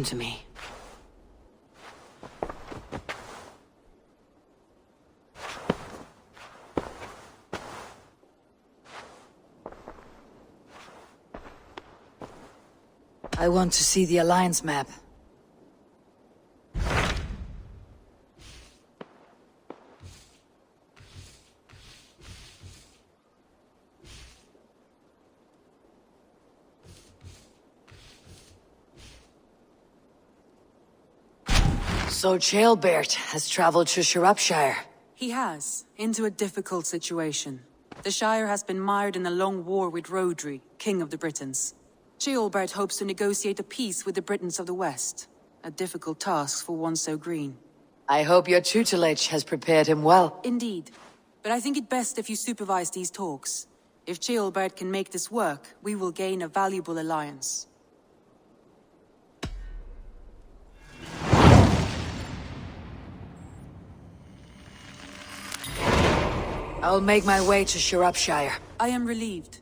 Listen to me. I want to see the Alliance map. So Ceolbert has traveled to Shropshire. He has, into a difficult situation. The Shire has been mired in a long war with Rhodri, King of the Britons. Ceolbert hopes to negotiate a peace with the Britons of the West. A difficult task for one so green. I hope your tutelage has prepared him well. Indeed. But I think it best if you supervise these talks. If Ceolbert can make this work, we will gain a valuable alliance. I'll make my way to Shropshire. I am relieved.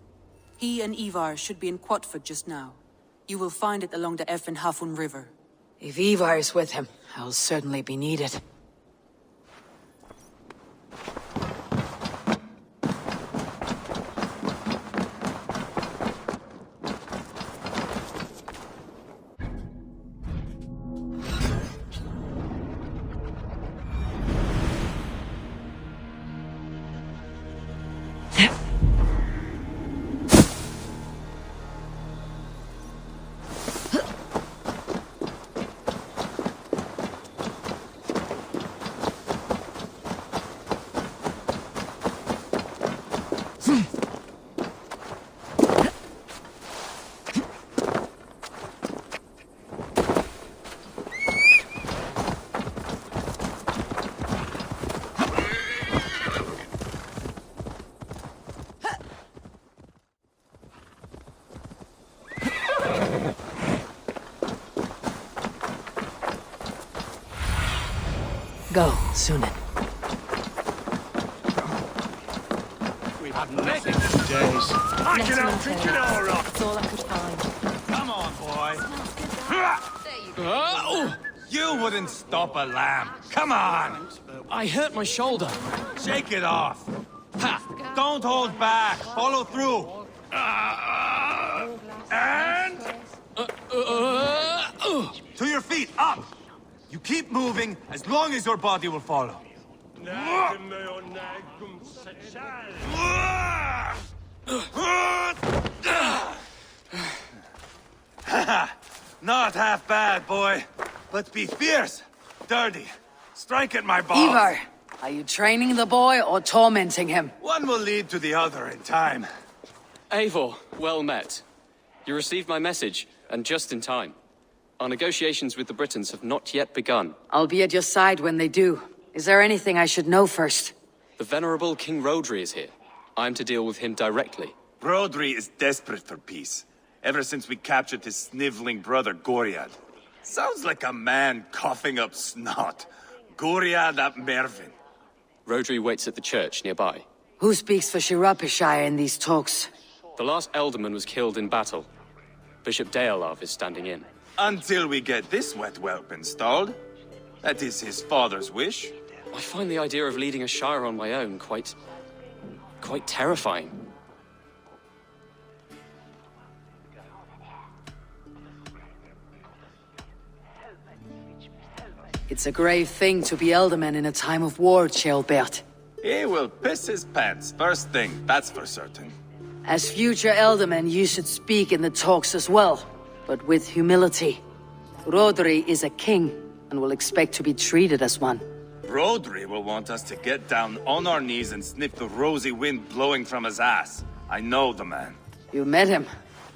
He and Ivar should be in Quatford just now. You will find it along the Effen Hafun River. If Ivar is with him, I'll certainly be needed. Go, Sunan. We've had nothing these days. I can Excellent drink it tales. all up. That's all I could find. Come on, boy. You wouldn't stop a lamb. Come on. I hurt my shoulder. Shake it off. Ha! Don't hold back. Follow through. And to your feet. Up. You keep moving as long as your body will follow. Not half bad, boy. But be fierce, dirty. Strike at my balls. Ivar, are you training the boy or tormenting him? One will lead to the other in time. Eivor, well met. You received my message, and just in time. Our negotiations with the Britons have not yet begun. I'll be at your side when they do. Is there anything I should know first? The venerable King Rhodri is here. I'm to deal with him directly. Rhodri is desperate for peace. Ever since we captured his sniveling brother, Goriad. Sounds like a man coughing up snot. Goriad ap Mervin. Rhodri waits at the church nearby. Who speaks for Shropshire in these talks? The last Elderman was killed in battle. Bishop Deolav is standing in. Until we get this wet whelp installed. That is his father's wish. I find the idea of leading a shire on my own quite terrifying. It's a grave thing to be Elderman in a time of war, Ceolbert. He will piss his pants first thing, that's for certain. As future Elderman, you should speak in the talks as well, but with humility. Rhodri is a king, and will expect to be treated as one. Rhodri will want us to get down on our knees and sniff the rosy wind blowing from his ass. I know the man. You met him.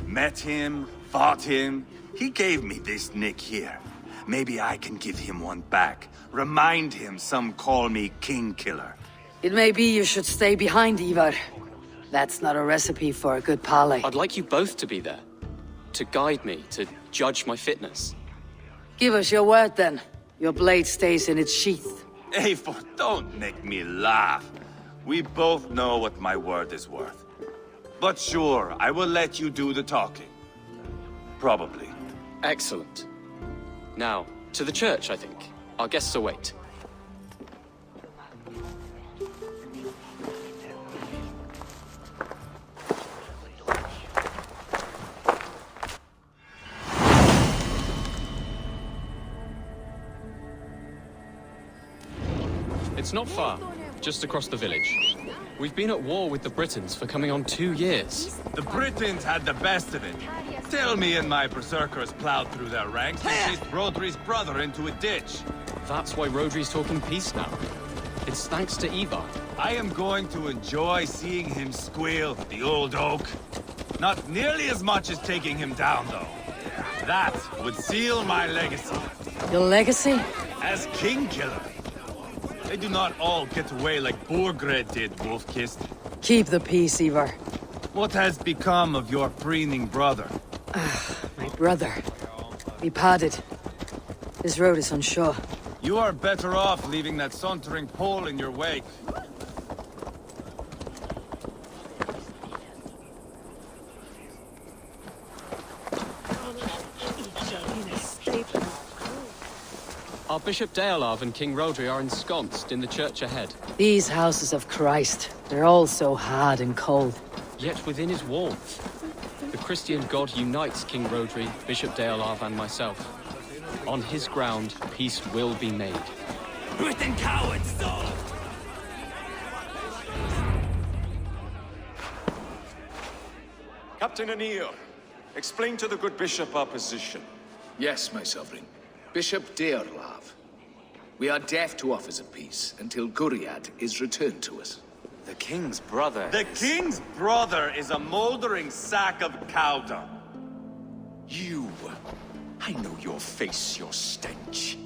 Met him, fought him. He gave me this nick here. Maybe I can give him one back. Remind him some call me King Killer. It may be you should stay behind, Ivar. That's not a recipe for a good parley. I'd like you both to be there. To guide me, to judge my fitness. Give us your word, then. Your blade stays in its sheath. Eivor, don't make me laugh. We both know what my word is worth. But sure, I will let you do the talking. Probably. Excellent. Now, to the church, I think. Our guests await. It's not far, just across the village. We've been at war with the Britons for coming on 2 years. The Britons had the best of it. Tell me and my berserkers plowed through their ranks and chased Rodri's brother into a ditch. That's why Rodri's talking peace now. It's thanks to Ivar. I am going to enjoy seeing him squeal, the old oak. Not nearly as much as taking him down, though. That would seal my legacy. Your legacy? As King Killer. They do not all get away like Borgred did, Wolf-Kissed. Keep the peace, Ivar. What has become of your preening brother? My brother. We parted. This road is unsure. You are better off leaving that sauntering Pole in your wake. Our Bishop Deolav and King Rodri are ensconced in the church ahead. These houses of Christ, they're all so hard and cold. Yet within his warmth, the Christian God unites King Rodri, Bishop Deolav, and myself. On his ground, peace will be made. Britain cowards, though! Captain Anir, explain to the good bishop our position. Yes, my sovereign. Bishop Deorlav. We are deaf to offers of peace until Guriad is returned to us. The king's brother The king's brother is a moldering sack of cow dung. You! I know your face, your stench.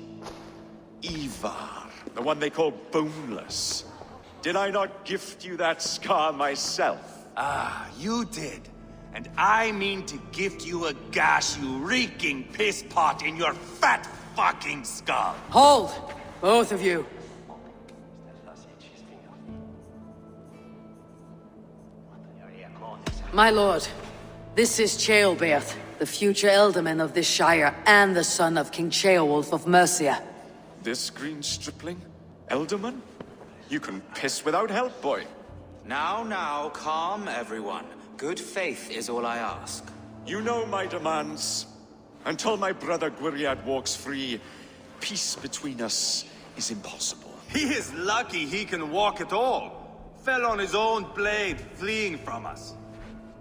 Ivar, the one they call Boneless. Did I not gift you that scar myself? Ah, you did. And I mean to gift you a gash, you reeking piss pot in your fat fucking skull. Hold! Both of you. My lord, this is Ceolbert, the future Elderman of this Shire and the son of King Ceolwulf of Mercia. This green stripling? Elderman? You can piss without help, boy. Now, calm everyone. Good faith is all I ask. You know my demands. Until my brother Gwiriad walks free, peace between us is impossible. He is lucky he can walk at all. Fell on his own blade, fleeing from us.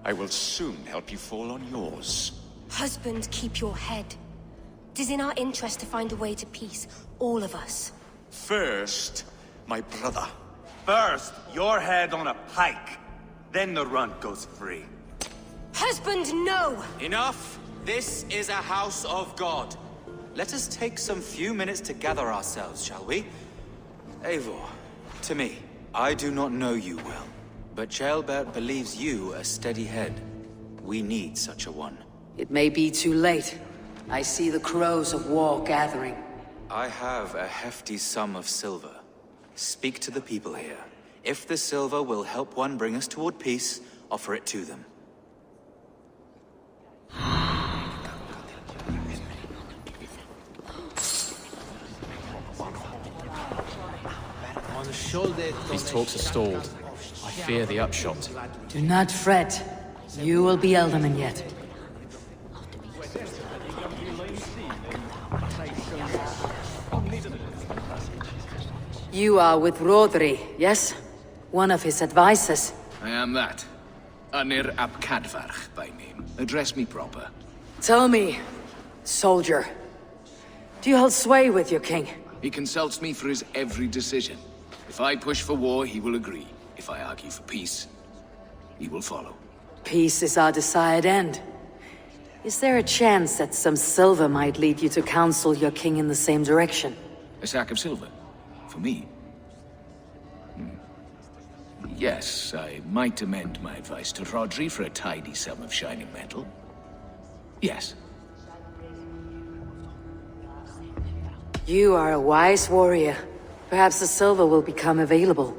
I will soon help you fall on yours. Husband, keep your head. It is in our interest to find a way to peace, all of us. First, my brother. First, your head on a pike. Then the runt goes free. Husband, no! Enough! This is a house of God. Let us take some few minutes to gather ourselves, shall we? Eivor, to me, I do not know you well, but Ceolbert believes you a steady head. We need such a one. It may be too late. I see the crows of war gathering. I have a hefty sum of silver. Speak to the people here. If the silver will help one bring us toward peace, offer it to them. These talks are stalled. I fear the upshot. Do not fret. You will be Elderman yet. You are with Rodri, yes? One of his advisors. I am that. Anir ap Cadfarch by name. Address me proper. Tell me, soldier, do you hold sway with your king? He consults me for his every decision. If I push for war, he will agree. If I argue for peace, he will follow. Peace is our desired end. Is there a chance that some silver might lead you to counsel your king in the same direction? A sack of silver? For me? Yes, I might amend my advice to Rodri for a tidy sum of shining metal. Yes. You are a wise warrior. Perhaps the silver will become available.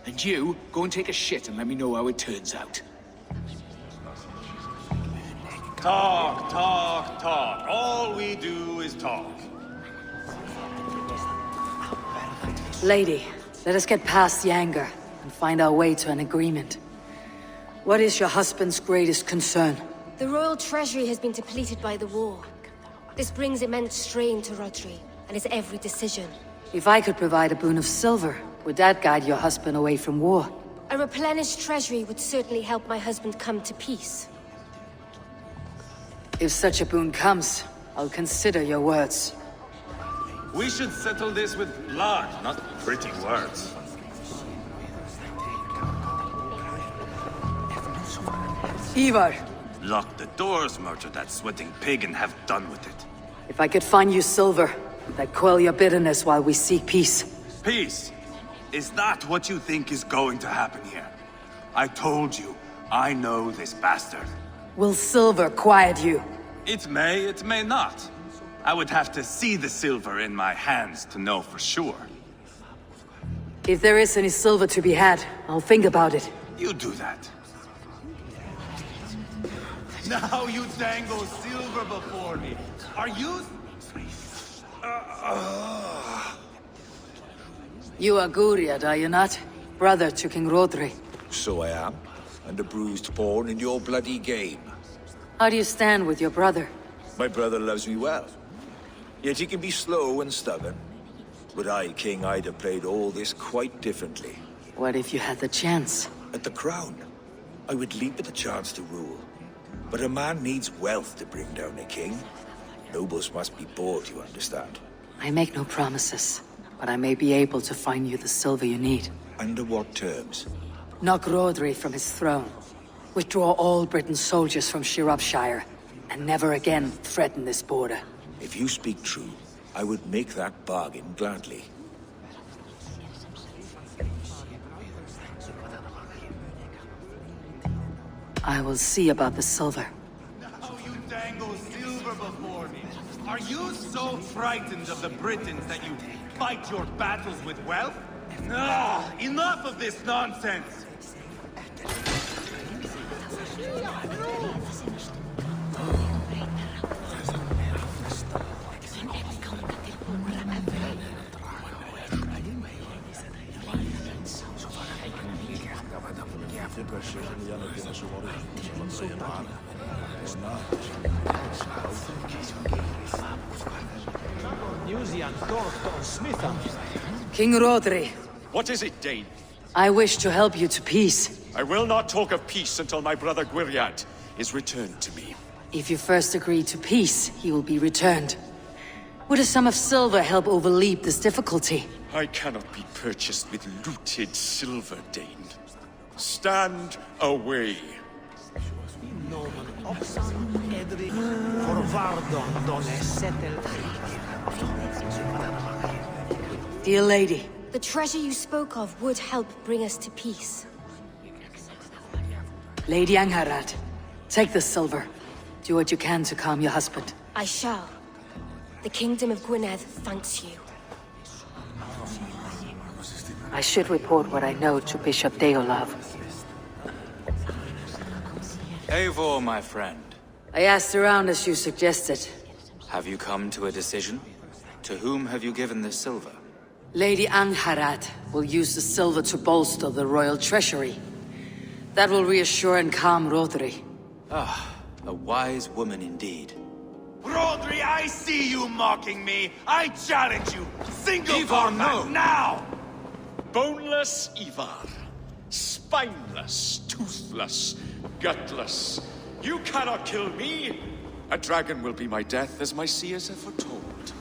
And you, go and take a shit and let me know how it turns out. Talk, talk, talk. All we do is talk. Lady, let us get past the anger and find our way to an agreement. What is your husband's greatest concern? The royal treasury has been depleted by the war. This brings immense strain to Rodri and his every decision. If I could provide a boon of silver, would that guide your husband away from war? A replenished treasury would certainly help my husband come to peace. If such a boon comes, I'll consider your words. We should settle this with blood, not pretty words. Ivar, Lock the doors, murder that sweating pig, and have done with it. if I could find you silver, would that quell your bitterness while we seek peace? Peace? Is that what you think is going to happen here? I told you, I know this bastard. Will silver quiet you? It may not. I would have to see the silver in my hands to know for sure. If there is any silver to be had, I'll think about it. You do that. Now you dangle silver before me. Are you... You are Guriad, are you not? Brother to King Rodri. So I am, and a bruised pawn in your bloody game. How do you stand with your brother? My brother loves me well. Yet he can be slow and stubborn. But I, King, I'd have played all this quite differently. What if you had the chance? At the crown, I would leap at the chance to rule. But a man needs wealth to bring down a king. Nobles must be bought, you understand. I make no promises, but I may be able to find you the silver you need. Under what terms? Knock Rodri from his throne. Withdraw all Britain's soldiers from Shropshire, and never again threaten this border. If you speak true, I would make that bargain gladly. I will see about the silver. Now you dangle silver before me. Are you so frightened of the Britons that you fight your battles with wealth? Ah, enough of this nonsense! King Rodri, What is it, Dane? I wish to help you to peace. I will not talk of peace until my brother Gwiriad is returned to me. If you first agree to peace, he will be returned. Would a sum of silver help overleap this difficulty? I cannot be purchased with looted silver, Dane. Stand away. Dear lady, The treasure you spoke of would help bring us to peace. Lady Angharad, take the silver. Do what you can to calm your husband. I shall. The Kingdom of Gwynedd thanks you. I should report what I know to Bishop Deolav. Eivor, my friend. I asked around as you suggested. Have you come to a decision? To whom have you given this silver? Lady Angharad will use the silver to bolster the royal treasury. That will reassure and calm Rodri. Ah, a wise woman indeed. Rodri, I see you mocking me! I challenge you! Single Ivar, combat no. now! Boneless Ivar. Spineless, toothless, gutless. You cannot kill me! A dragon will be my death, as my seers have foretold.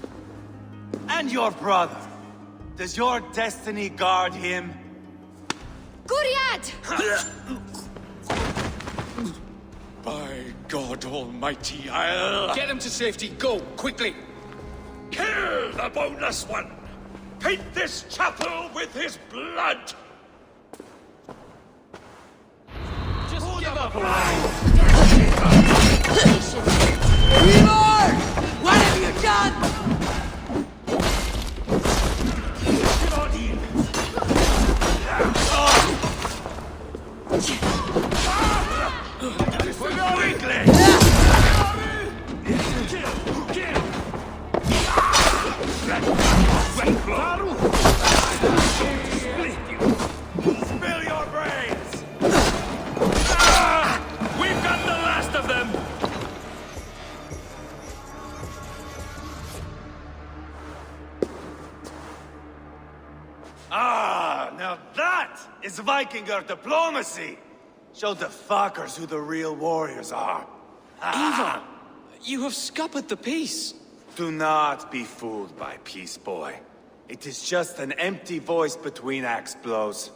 And your brother. Does your destiny guard him? Gwriad! By God Almighty, I'll... Get him to safety. Go, quickly. Kill the boneless one! Paint this chapel with his blood! Just give up. Ivar! What have you done? Quickly! Ah, now that is Vikinger diplomacy! Show the fuckers who the real warriors are. Ivar! You have scuppered the peace! Do not be fooled by peace, boy. It is just an empty voice between axe blows.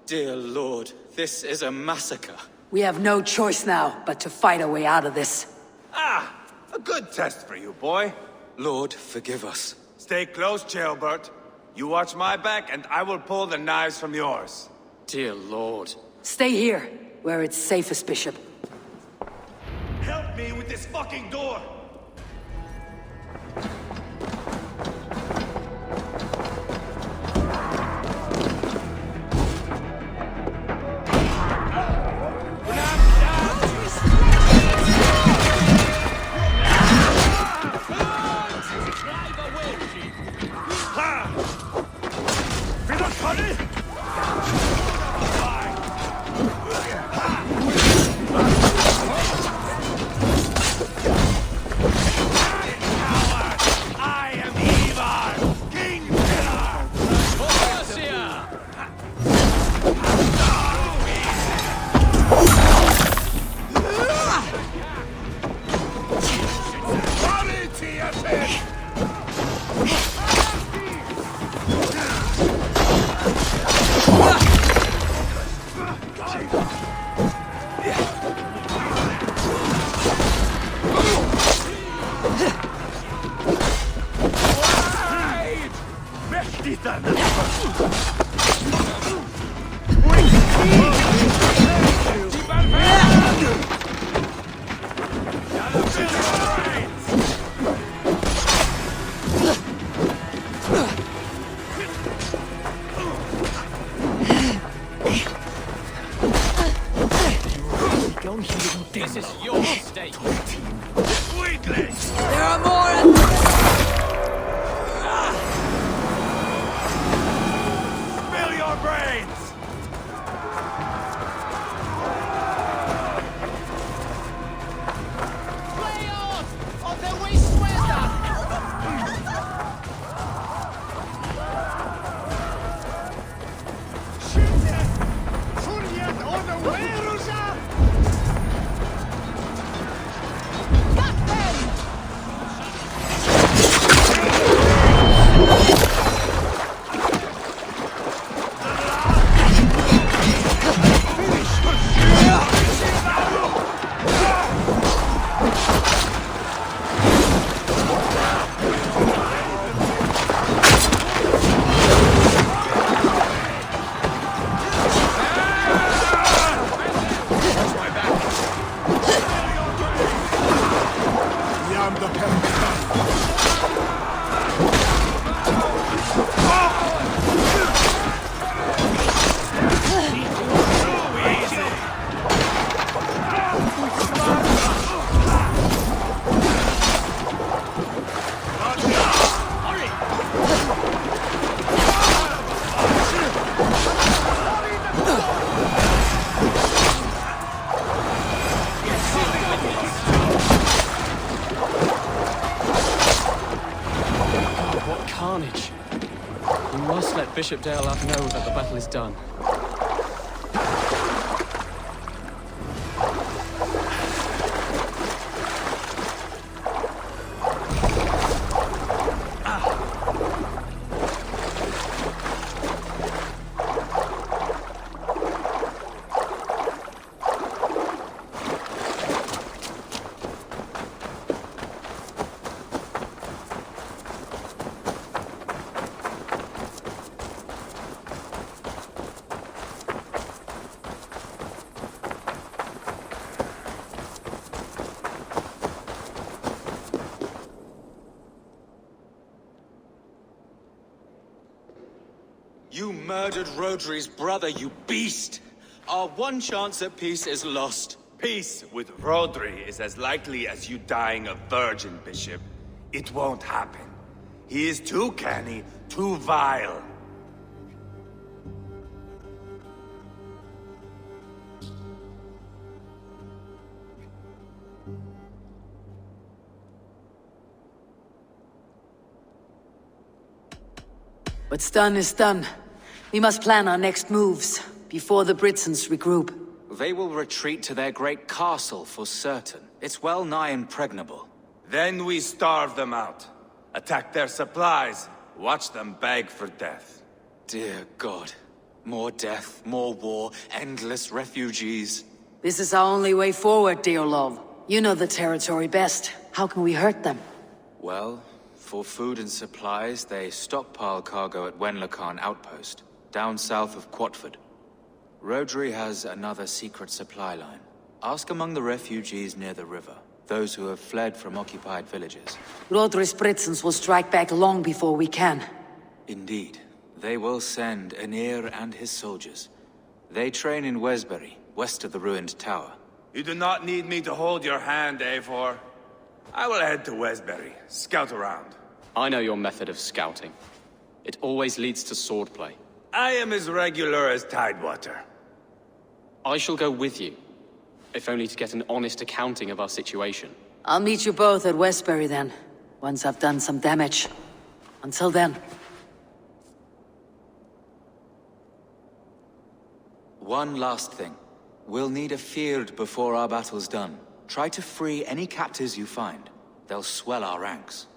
Dear Lord, this is a massacre. We have no choice now but to fight our way out of this. Ah, a good test for you, boy. Lord, forgive us. Stay close, Ceolbert. You watch my back, and I will pull the knives from yours. Dear Lord. Stay here, where it's safest, Bishop. Help me with this fucking door! This is your mistake. Weaklings! There are more! Spill your brains! Carnage. We must let Bishop Deolav know that the battle is done. You murdered Rodri's brother, you beast! Our one chance at peace is lost. Peace with Rodri is as likely as you dying a virgin, Bishop. It won't happen. He is too canny, too vile. What's done is done. We must plan our next moves, before the Britons regroup. They will retreat to their great castle for certain. It's well nigh impregnable. Then we starve them out. Attack their supplies. Watch them beg for death. Dear God. More death, more war, endless refugees. This is our only way forward, dear love. You know the territory best. How can we hurt them? Well, for food and supplies, they stockpile cargo at Wenlacan Outpost, down south of Quatford. Rodri has another secret supply line. Ask among the refugees near the river, those who have fled from occupied villages. Rodri's Britons will strike back long before we can. Indeed. They will send Anir and his soldiers. They train in Wesbury, west of the ruined tower. You do not need me to hold your hand, Eivor. I will head to Wesbury, scout around. I know your method of scouting. It always leads to swordplay. I am as regular as Tidewater. I shall go with you, if only to get an honest accounting of our situation. I'll meet you both at Westbury then, once I've done some damage. Until then. One last thing. We'll need a Fyrd before our battle's done. Try to free any captives you find. They'll swell our ranks.